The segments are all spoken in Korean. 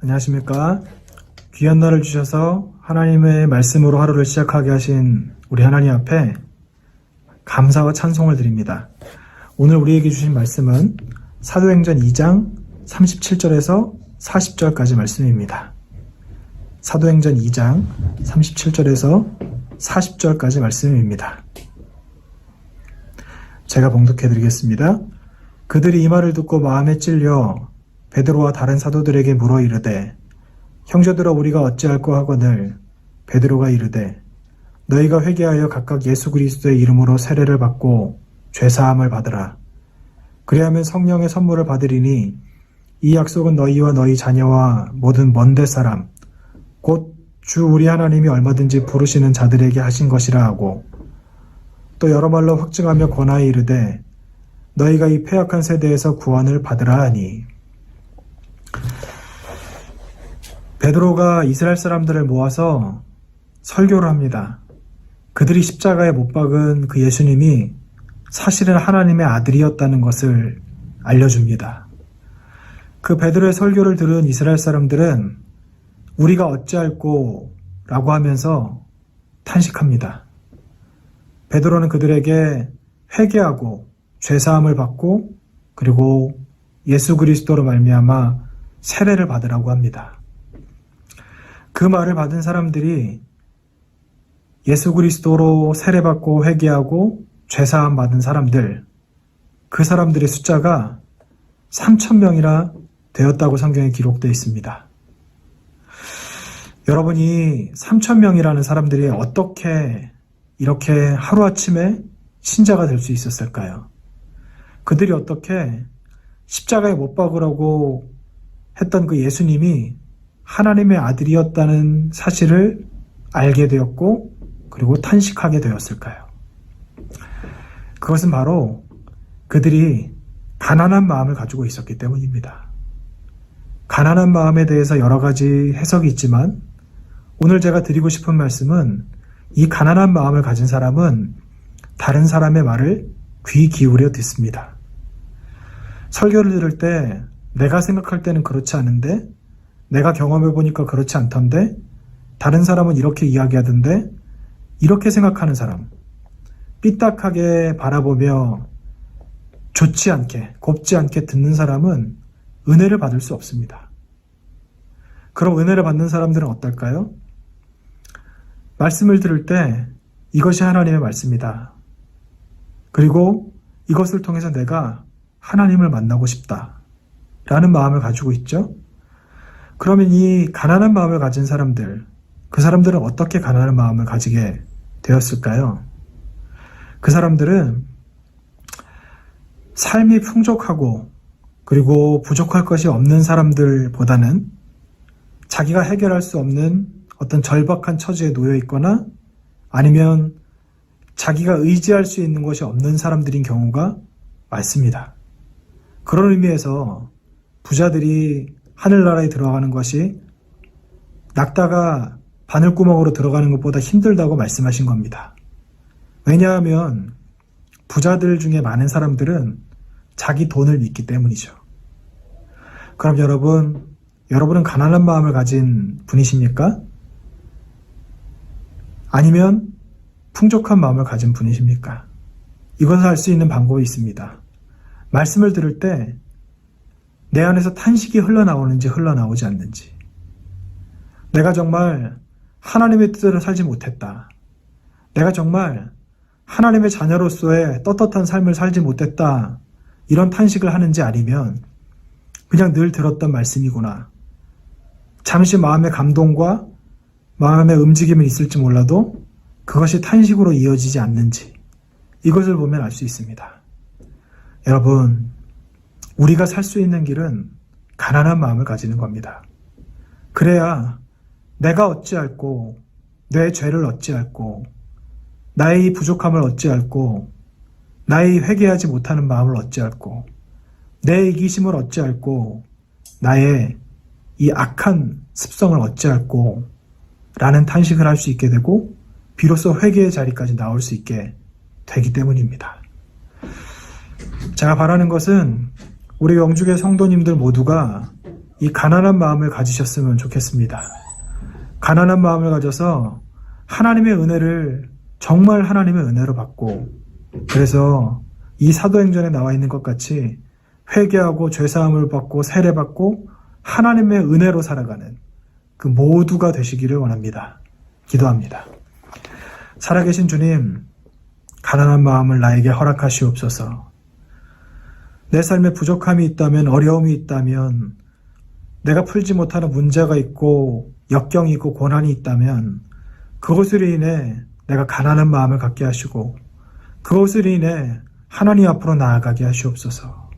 안녕하십니까. 귀한 날을 주셔서 하나님의 말씀으로 하루를 시작하게 하신 우리 하나님 앞에 감사와 찬송을 드립니다. 오늘 우리에게 주신 말씀은 사도행전 2장 37절에서 40절까지 말씀입니다. 사도행전 2장 37절에서 40절까지 말씀입니다. 제가 봉독해 드리겠습니다. 그들이 이 말을 듣고 마음에 찔려 베드로와 다른 사도들에게 물어 이르되 형제들아 우리가 어찌할꼬 하거늘 베드로가 이르되 너희가 회개하여 각각 예수 그리스도의 이름으로 세례를 받고 죄사함을 받으라. 그리하면 성령의 선물을 받으리니 이 약속은 너희와 너희 자녀와 모든 먼데 사람 곧 주 우리 하나님이 얼마든지 부르시는 자들에게 하신 것이라 하고 또 여러 말로 확증하며 권하여 이르되 너희가 이 패역한 세대에서 구원을 받으라 하니. 베드로가 이스라엘 사람들을 모아서 설교를 합니다. 그들이 십자가에 못 박은 그 예수님이 사실은 하나님의 아들이었다는 것을 알려줍니다. 그 베드로의 설교를 들은 이스라엘 사람들은 우리가 어찌할꼬 라고 하면서 탄식합니다. 베드로는 그들에게 회개하고 죄사함을 받고 그리고 예수 그리스도로 말미암아 세례를 받으라고 합니다. 그 말을 받은 사람들이 예수 그리스도로 세례받고 회개하고 죄사함 받은 사람들, 그 사람들의 숫자가 3,000명이나 되었다고 성경에 기록되어 있습니다. 여러분이 3,000명이라는 사람들이 어떻게 이렇게 하루아침에 신자가 될 수 있었을까요? 그들이 어떻게 십자가에 못 박으라고 했던 그 예수님이 하나님의 아들이었다는 사실을 알게 되었고 그리고 탄식하게 되었을까요? 그것은 바로 그들이 가난한 마음을 가지고 있었기 때문입니다. 가난한 마음에 대해서 여러 가지 해석이 있지만 오늘 제가 드리고 싶은 말씀은 이 가난한 마음을 가진 사람은 다른 사람의 말을 귀 기울여 듣습니다. 설교를 들을 때 내가 생각할 때는 그렇지 않은데 내가 경험해 보니까 그렇지 않던데 다른 사람은 이렇게 이야기하던데 이렇게 생각하는 사람, 삐딱하게 바라보며 좋지 않게 곱지 않게 듣는 사람은 은혜를 받을 수 없습니다. 그럼 은혜를 받는 사람들은 어떨까요? 말씀을 들을 때 이것이 하나님의 말씀이다. 그리고 이것을 통해서 내가 하나님을 만나고 싶다 라는 마음을 가지고 있죠. 그러면 이 가난한 마음을 가진 사람들, 그 사람들은 어떻게 가난한 마음을 가지게 되었을까요? 그 사람들은 삶이 풍족하고 그리고 부족할 것이 없는 사람들보다는 자기가 해결할 수 없는 어떤 절박한 처지에 놓여 있거나 아니면 자기가 의지할 수 있는 것이 없는 사람들인 경우가 많습니다. 그런 의미에서 부자들이 하늘나라에 들어가는 것이 낙타가 바늘구멍으로 들어가는 것보다 힘들다고 말씀하신 겁니다. 왜냐하면 부자들 중에 많은 사람들은 자기 돈을 믿기 때문이죠. 그럼 여러분은 가난한 마음을 가진 분이십니까? 아니면 풍족한 마음을 가진 분이십니까? 이것을 알 수 있는 방법이 있습니다. 말씀을 들을 때 내 안에서 탄식이 흘러나오는지 흘러나오지 않는지, 내가 정말 하나님의 뜻대로 살지 못했다, 내가 정말 하나님의 자녀로서의 떳떳한 삶을 살지 못했다, 이런 탄식을 하는지 아니면 그냥 늘 들었던 말씀이구나, 잠시 마음의 감동과 마음의 움직임은 있을지 몰라도 그것이 탄식으로 이어지지 않는지, 이것을 보면 알 수 있습니다. 여러분, 우리가 살 수 있는 길은 가난한 마음을 가지는 겁니다. 그래야 내가 어찌할꼬, 내 죄를 어찌할꼬, 나의 이 부족함을 어찌할꼬, 나의 회개하지 못하는 마음을 어찌할꼬, 내 이기심을 어찌할꼬, 나의 이 악한 습성을 어찌할꼬 라는 탄식을 할 수 있게 되고 비로소 회개의 자리까지 나올 수 있게 되기 때문입니다. 제가 바라는 것은 우리 영주교 성도님들 모두가 이 가난한 마음을 가지셨으면 좋겠습니다. 가난한 마음을 가져서 하나님의 은혜를 정말 하나님의 은혜로 받고, 그래서 이 사도행전에 나와 있는 것 같이 회개하고 죄사함을 받고 세례받고 하나님의 은혜로 살아가는 그 모두가 되시기를 원합니다. 기도합니다. 살아계신 주님, 가난한 마음을 나에게 허락하시옵소서. 내 삶에 부족함이 있다면, 어려움이 있다면, 내가 풀지 못하는 문제가 있고 역경이 있고 고난이 있다면 그것으로 인해 내가 가난한 마음을 갖게 하시고 그것으로 인해 하나님 앞으로 나아가게 하시옵소서.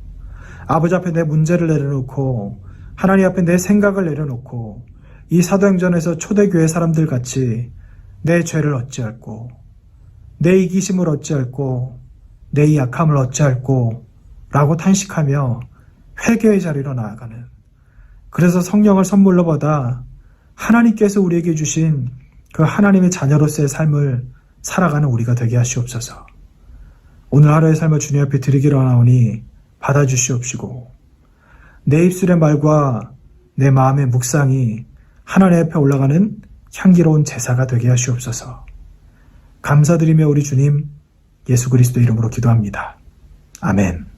아버지 앞에 내 문제를 내려놓고 하나님 앞에 내 생각을 내려놓고 이 사도행전에서 초대교회 사람들 같이 내 죄를 어찌할꼬, 내 이기심을 어찌할꼬, 내 약함을 어찌할꼬 라고 탄식하며 회개의 자리로 나아가는, 그래서 성령을 선물로 받아 하나님께서 우리에게 주신 그 하나님의 자녀로서의 삶을 살아가는 우리가 되게 하시옵소서. 오늘 하루의 삶을 주님 앞에 드리기로 하나오니 받아주시옵시고 내 입술의 말과 내 마음의 묵상이 하나님 앞에 올라가는 향기로운 제사가 되게 하시옵소서. 감사드리며 우리 주님 예수 그리스도 이름으로 기도합니다. 아멘.